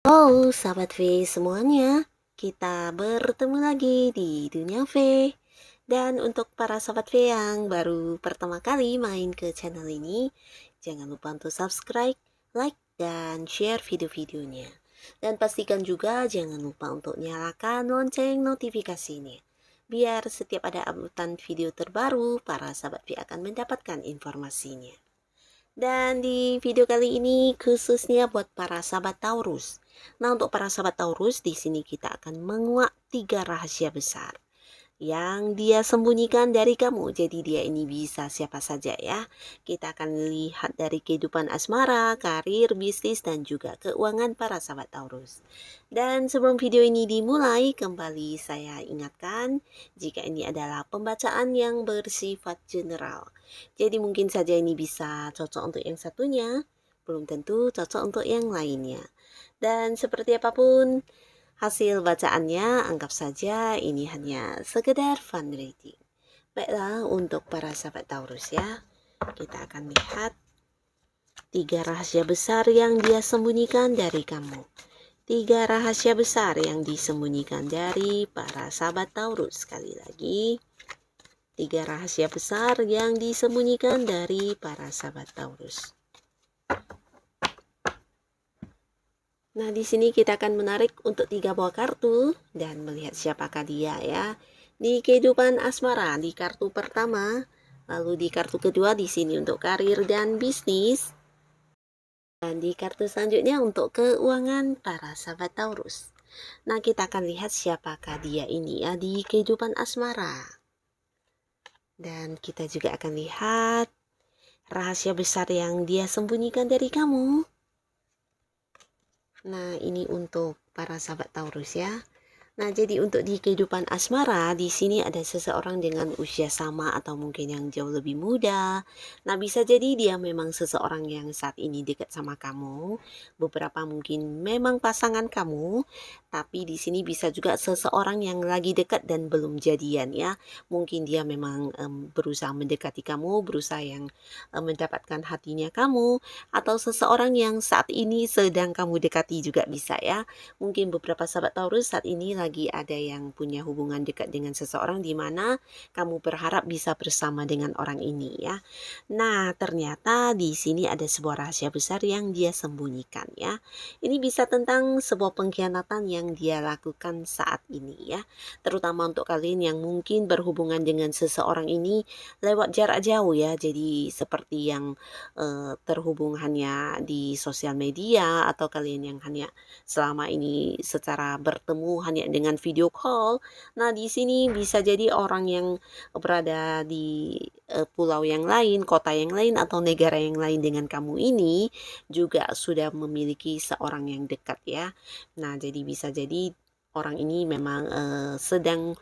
Halo sahabat V semuanya, kita bertemu lagi di Dunia V. Dan untuk para sahabat V yang baru pertama kali main ke channel ini, jangan lupa untuk subscribe, like, dan share video-videonya. Dan pastikan juga jangan lupa untuk nyalakan lonceng notifikasinya. Biar setiap ada uploadan video terbaru, para sahabat V akan mendapatkan informasinya. Dan di video kali ini khususnya buat para sahabat Taurus. Nah, untuk para sahabat Taurus, di sini kita akan menguak 3 rahasia besar yang dia sembunyikan dari kamu. Jadi dia ini bisa siapa saja ya. Kita akan lihat dari kehidupan asmara, karir, bisnis, dan juga keuangan para sahabat Taurus. Dan sebelum video ini dimulai, kembali saya ingatkan jika ini adalah pembacaan yang bersifat general. Jadi mungkin saja ini bisa cocok untuk yang satunya, belum tentu cocok untuk yang lainnya. Dan seperti apapun hasil bacaannya, anggap saja ini hanya sekedar fundraising. Baiklah, untuk para sahabat Taurus ya, kita akan lihat 3 rahasia besar yang dia sembunyikan dari kamu. 3 rahasia besar yang disembunyikan dari para sahabat Taurus. Sekali lagi, 3 rahasia besar yang disembunyikan dari para sahabat Taurus. Nah, di sini kita akan menarik untuk 3 buah kartu dan melihat siapakah dia ya. Di kehidupan asmara di kartu pertama, lalu di kartu kedua di sini untuk karir dan bisnis. Dan di kartu selanjutnya untuk keuangan para sahabat Taurus. Nah, kita akan lihat siapakah dia ini ya di kehidupan asmara. Dan kita juga akan lihat rahasia besar yang dia sembunyikan dari kamu. Nah, ini untuk para sahabat Taurus ya. Nah, jadi untuk di kehidupan asmara, di sini ada seseorang dengan usia sama atau mungkin yang jauh lebih muda. Nah, bisa jadi dia memang seseorang yang saat ini dekat sama kamu. Beberapa mungkin memang pasangan kamu, tapi di sini bisa juga seseorang yang lagi dekat dan belum jadian ya. Mungkin dia memang berusaha mendekati kamu, berusaha yang mendapatkan hatinya kamu, atau seseorang yang saat ini sedang kamu dekati juga bisa ya. Mungkin beberapa sahabat Taurus saat ini lagi ada yang punya hubungan dekat dengan seseorang di mana kamu berharap bisa bersama dengan orang ini ya. Nah, ternyata di sini ada sebuah rahasia besar yang dia sembunyikan ya. Ini bisa tentang sebuah pengkhianatan yang dia lakukan saat ini ya. Terutama untuk kalian yang mungkin berhubungan dengan seseorang ini lewat jarak jauh ya. Jadi seperti yang terhubung hanya di sosial media atau kalian yang hanya selama ini secara bertemu hanya dengan video call. Nah, di sini bisa jadi orang yang berada di pulau yang lain, kota yang lain, atau negara yang lain dengan kamu ini juga sudah memiliki seorang yang dekat ya. Nah, jadi bisa jadi orang ini memang sedang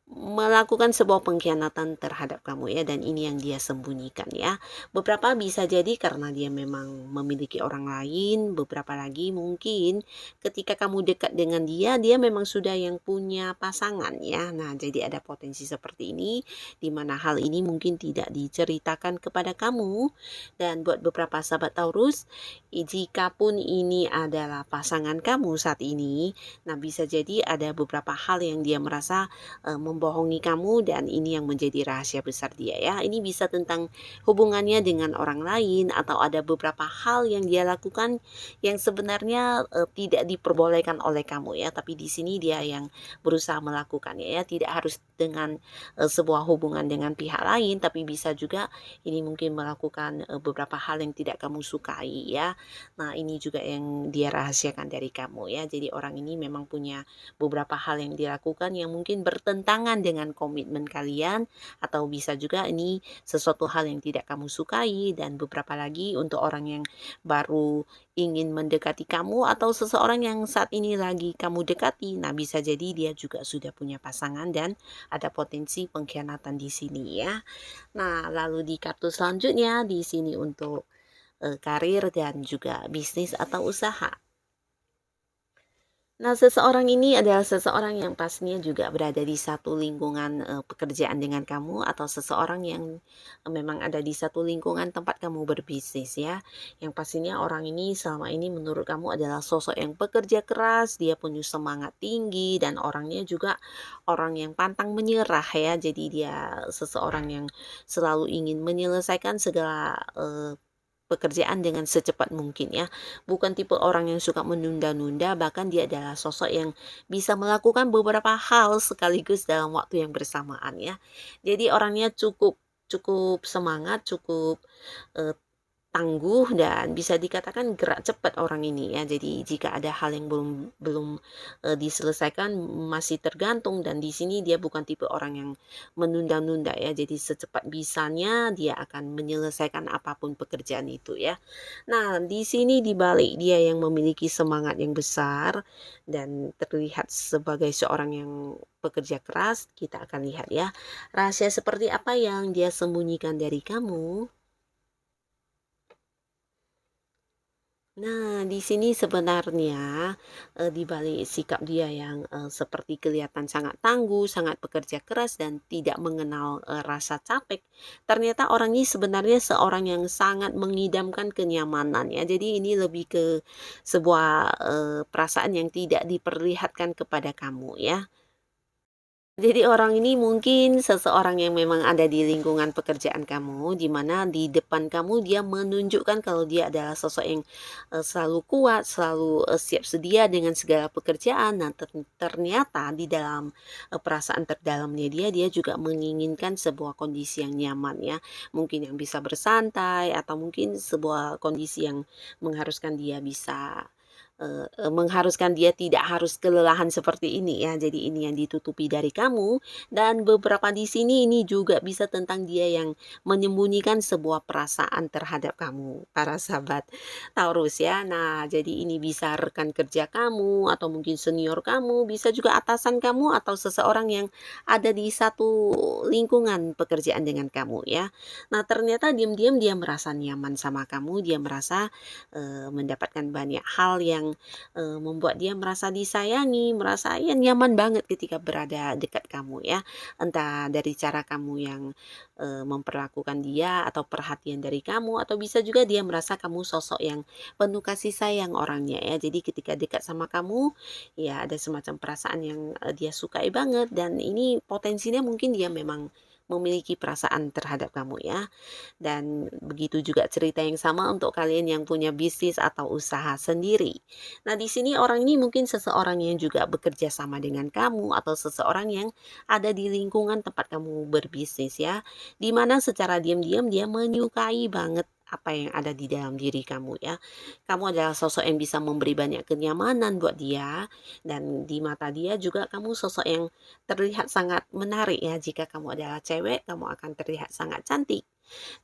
melakukan sebuah pengkhianatan terhadap kamu ya, dan ini yang dia sembunyikan ya. Beberapa bisa jadi karena dia memang memiliki orang lain, beberapa lagi mungkin ketika kamu dekat dengan dia, dia memang sudah yang punya pasangan ya. Nah, jadi ada potensi seperti ini di mana hal ini mungkin tidak diceritakan kepada kamu. Dan buat beberapa sahabat Taurus, jika pun ini adalah pasangan kamu saat ini, nah bisa jadi ada beberapa hal yang dia merasa membohongi kamu, dan ini yang menjadi rahasia besar dia ya. Ini bisa tentang hubungannya dengan orang lain, atau ada beberapa hal yang dia lakukan yang sebenarnya tidak diperbolehkan oleh kamu ya, tapi di sini dia yang berusaha melakukannya ya. Tidak harus dengan sebuah hubungan dengan pihak lain, tapi bisa juga ini mungkin melakukan beberapa hal yang tidak kamu sukai ya. Nah, ini juga yang dia rahasiakan dari kamu ya. Jadi orang ini memang punya beberapa hal yang dilakukan yang mungkin bertentangan dengan komitmen kalian, atau bisa juga ini sesuatu hal yang tidak kamu sukai. Dan beberapa lagi untuk orang yang baru ingin mendekati kamu atau seseorang yang saat ini lagi kamu dekati, nah bisa jadi dia juga sudah punya pasangan dan ada potensi pengkhianatan di sini ya. Nah, lalu di kartu selanjutnya di sini untuk karir dan juga bisnis atau usaha. Nah, seseorang ini adalah seseorang yang pastinya juga berada di satu lingkungan, pekerjaan dengan kamu atau seseorang yang, memang ada di satu lingkungan tempat kamu berbisnis ya. Yang pastinya orang ini selama ini menurut kamu adalah sosok yang pekerja keras, dia punya semangat tinggi dan orangnya juga orang yang pantang menyerah ya. Jadi dia seseorang yang selalu ingin menyelesaikan segala, pekerjaan dengan secepat mungkin ya. Bukan tipe orang yang suka menunda-nunda, bahkan dia adalah sosok yang bisa melakukan beberapa hal sekaligus dalam waktu yang bersamaan ya. Jadi orangnya cukup cukup semangat, cukup, eee, tangguh dan bisa dikatakan gerak cepat orang ini ya. Jadi jika ada hal yang belum belum, diselesaikan masih tergantung dan di sini dia bukan tipe orang yang menunda-nunda ya. Jadi secepat bisanya dia akan menyelesaikan apapun pekerjaan itu ya. Nah, di sini di balik dia yang memiliki semangat yang besar dan terlihat sebagai seorang yang pekerja keras, kita akan lihat ya, rahasia seperti apa yang dia sembunyikan dari kamu. Nah, di sini sebenarnya, di balik sikap dia yang, seperti kelihatan sangat tangguh, sangat pekerja keras dan tidak mengenal, rasa capek, ternyata orang ini sebenarnya seorang yang sangat mengidamkan kenyamanan ya. Jadi ini lebih ke sebuah, perasaan yang tidak diperlihatkan kepada kamu ya. Jadi orang ini mungkin seseorang yang memang ada di lingkungan pekerjaan kamu, di mana di depan kamu dia menunjukkan kalau dia adalah sosok yang, selalu kuat, selalu, siap sedia dengan segala pekerjaan. Nah, ternyata di dalam, perasaan terdalamnya dia juga menginginkan sebuah kondisi yang nyaman ya. Mungkin yang bisa bersantai atau mungkin sebuah kondisi yang mengharuskan dia bisa mengharuskan dia tidak harus kelelahan seperti ini ya. Jadi ini yang ditutupi dari kamu dan beberapa di sini ini juga bisa tentang dia yang menyembunyikan sebuah perasaan terhadap kamu, para sahabat Taurus ya. Nah, jadi ini bisa rekan kerja kamu atau mungkin senior kamu, bisa juga atasan kamu atau seseorang yang ada di satu lingkungan pekerjaan dengan kamu ya. Nah, ternyata diam-diam dia merasa nyaman sama kamu, dia merasa, mendapatkan banyak hal yang membuat dia merasa disayangi, merasa ya nyaman banget ketika berada dekat kamu ya. Entah dari cara kamu yang, memperlakukan dia atau perhatian dari kamu atau bisa juga dia merasa kamu sosok yang penuh kasih sayang orangnya ya. Jadi ketika dekat sama kamu, ya ada semacam perasaan yang, dia sukai banget dan ini potensinya mungkin dia memang memiliki perasaan terhadap kamu ya. Dan begitu juga cerita yang sama untuk kalian yang punya bisnis atau usaha sendiri. Nah, di sini orang ini mungkin seseorang yang juga bekerja sama dengan kamu atau seseorang yang ada di lingkungan tempat kamu berbisnis ya. Di mana secara diam-diam dia menyukai banget apa yang ada di dalam diri kamu ya. Kamu adalah sosok yang bisa memberi banyak kenyamanan buat dia dan di mata dia juga kamu sosok yang terlihat sangat menarik ya. Jika kamu adalah cewek, kamu akan terlihat sangat cantik.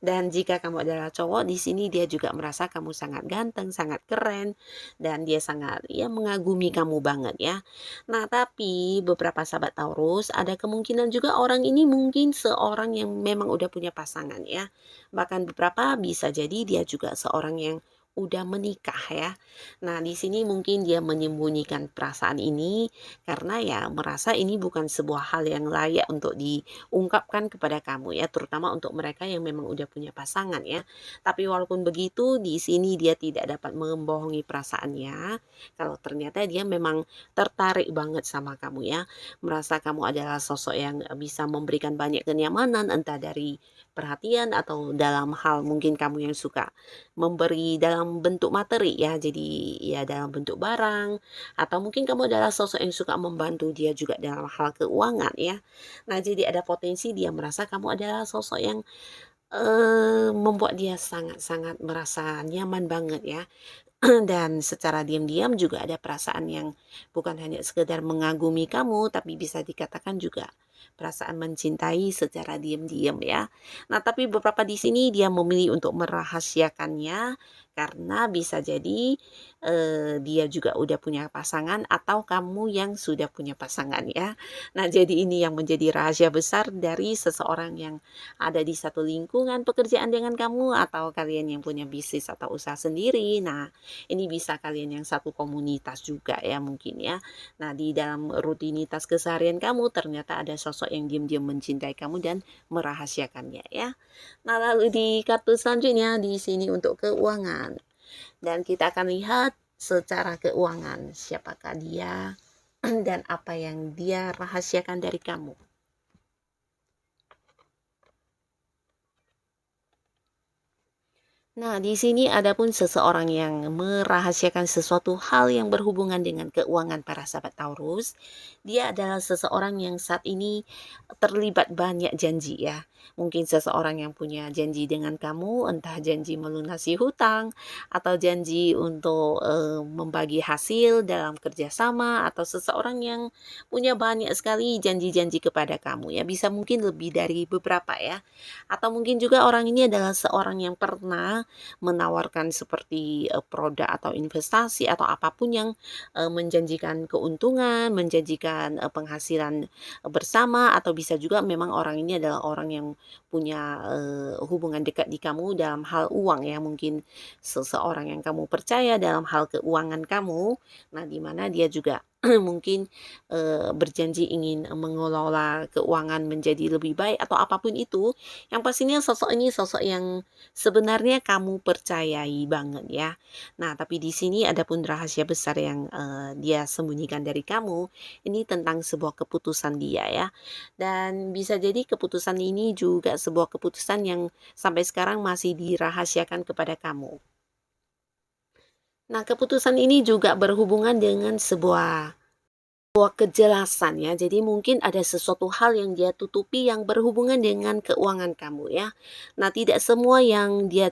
Dan jika kamu adalah cowok, di sini dia juga merasa kamu sangat ganteng, sangat keren, dan dia sangat ya mengagumi kamu banget ya. Nah, tapi beberapa sahabat Taurus ada kemungkinan juga orang ini mungkin seorang yang memang udah punya pasangan ya. Bahkan beberapa bisa jadi dia juga seorang yang udah menikah ya. Nah, di sini mungkin dia menyembunyikan perasaan ini karena ya merasa ini bukan sebuah hal yang layak untuk diungkapkan kepada kamu ya, terutama untuk mereka yang memang udah punya pasangan ya. Tapi walaupun begitu di sini dia tidak dapat membohongi perasaannya kalau ternyata dia memang tertarik banget sama kamu ya. Merasa kamu adalah sosok yang bisa memberikan banyak kenyamanan entah dari perhatian atau dalam hal mungkin kamu yang suka memberi dalam bentuk materi ya. Jadi ya dalam bentuk barang atau mungkin kamu adalah sosok yang suka membantu dia juga dalam hal keuangan ya. Nah, jadi ada potensi dia merasa kamu adalah sosok yang, membuat dia sangat-sangat merasa nyaman banget ya. Dan secara diam-diam juga ada perasaan yang bukan hanya sekedar mengagumi kamu, tapi bisa dikatakan juga perasaan mencintai secara diam-diam ya. Nah, tapi beberapa di sini dia memilih untuk merahasiakannya karena bisa jadi dia juga udah punya pasangan atau kamu yang sudah punya pasangan ya. Nah, jadi ini yang menjadi rahasia besar dari seseorang yang ada di satu lingkungan pekerjaan dengan kamu atau kalian yang punya bisnis atau usaha sendiri. Nah, ini bisa kalian yang satu komunitas juga ya mungkin ya. Nah, di dalam rutinitas keseharian kamu ternyata ada sosok yang diam-diam mencintai kamu dan merahasiakannya ya. Nah, lalu di kartu selanjutnya di sini untuk keuangan. Dan kita akan lihat secara keuangan siapakah dia dan apa yang dia rahasiakan dari kamu. Nah, di sini ada pun seseorang yang merahasiakan sesuatu hal yang berhubungan dengan keuangan para sahabat Taurus. Dia adalah seseorang yang saat ini terlibat banyak janji ya. Mungkin seseorang yang punya janji dengan kamu, entah janji melunasi hutang atau janji untuk membagi hasil dalam kerjasama atau seseorang yang punya banyak sekali janji-janji kepada kamu ya. Bisa mungkin lebih dari beberapa ya. Atau mungkin juga orang ini adalah seorang yang pernah menawarkan seperti produk atau investasi atau apapun yang menjanjikan keuntungan, menjanjikan penghasilan bersama, atau bisa juga memang orang ini adalah orang yang punya hubungan dekat di kamu dalam hal uang ya, mungkin seseorang yang kamu percaya dalam hal keuangan kamu. Nah, di mana dia juga mungkin berjanji ingin mengelola keuangan menjadi lebih baik atau apapun itu. Yang pastinya sosok ini sosok yang sebenarnya kamu percayai banget ya. Nah, tapi di sini ada pun rahasia besar yang dia sembunyikan dari kamu. Ini tentang sebuah keputusan dia ya. Dan bisa jadi keputusan ini juga sebuah keputusan yang sampai sekarang masih dirahasiakan kepada kamu. Nah, keputusan ini juga berhubungan dengan sebuah kejelasan ya. Jadi mungkin ada sesuatu hal yang dia tutupi yang berhubungan dengan keuangan kamu ya. Nah, tidak semua yang dia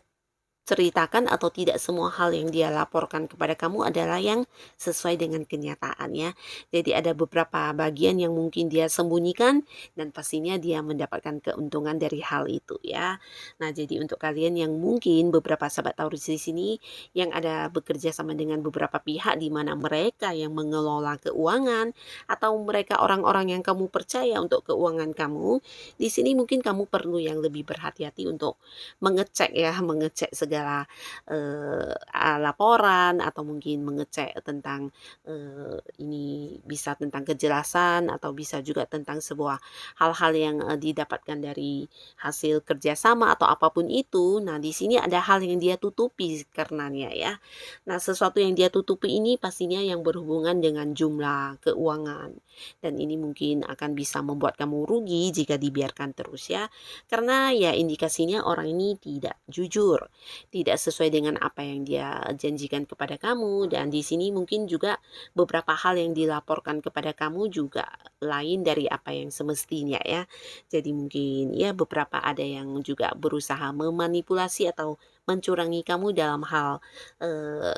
ceritakan atau tidak semua hal yang dia laporkan kepada kamu adalah yang sesuai dengan kenyataan ya. Jadi ada beberapa bagian yang mungkin dia sembunyikan dan pastinya dia mendapatkan keuntungan dari hal itu ya. Nah, jadi untuk kalian yang mungkin beberapa sahabat Taurus di sini yang ada bekerja sama dengan beberapa pihak di mana mereka yang mengelola keuangan atau mereka orang-orang yang kamu percaya untuk keuangan kamu, di sini mungkin kamu perlu yang lebih berhati-hati untuk mengecek ya, mengecek segala laporan atau mungkin mengecek tentang ini bisa tentang kejelasan atau bisa juga tentang sebuah hal-hal yang didapatkan dari hasil kerjasama atau apapun itu. Nah, di sini ada hal yang dia tutupi karenanya ya. Nah, sesuatu yang dia tutupi ini pastinya yang berhubungan dengan jumlah keuangan. Dan ini mungkin akan bisa membuat kamu rugi jika dibiarkan terus ya. Karena ya indikasinya orang ini tidak jujur, tidak sesuai dengan apa yang dia janjikan kepada kamu, dan di sini mungkin juga beberapa hal yang dilaporkan kepada kamu juga lain dari apa yang semestinya ya. Jadi mungkin ya beberapa ada yang juga berusaha memanipulasi atau mencurangi kamu dalam hal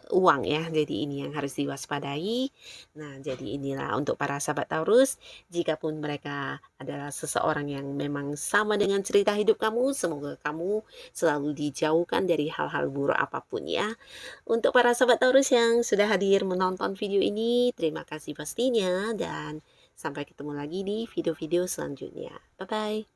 uang ya. Jadi ini yang harus diwaspadai. Nah, jadi inilah untuk para sahabat Taurus, jikapun mereka adalah seseorang yang memang sama dengan cerita hidup kamu, semoga kamu selalu dijauhkan dari hal-hal buruk apapun ya. Untuk para sahabat Taurus yang sudah hadir menonton video ini, terima kasih pastinya dan sampai ketemu lagi di video-video selanjutnya. Bye-bye.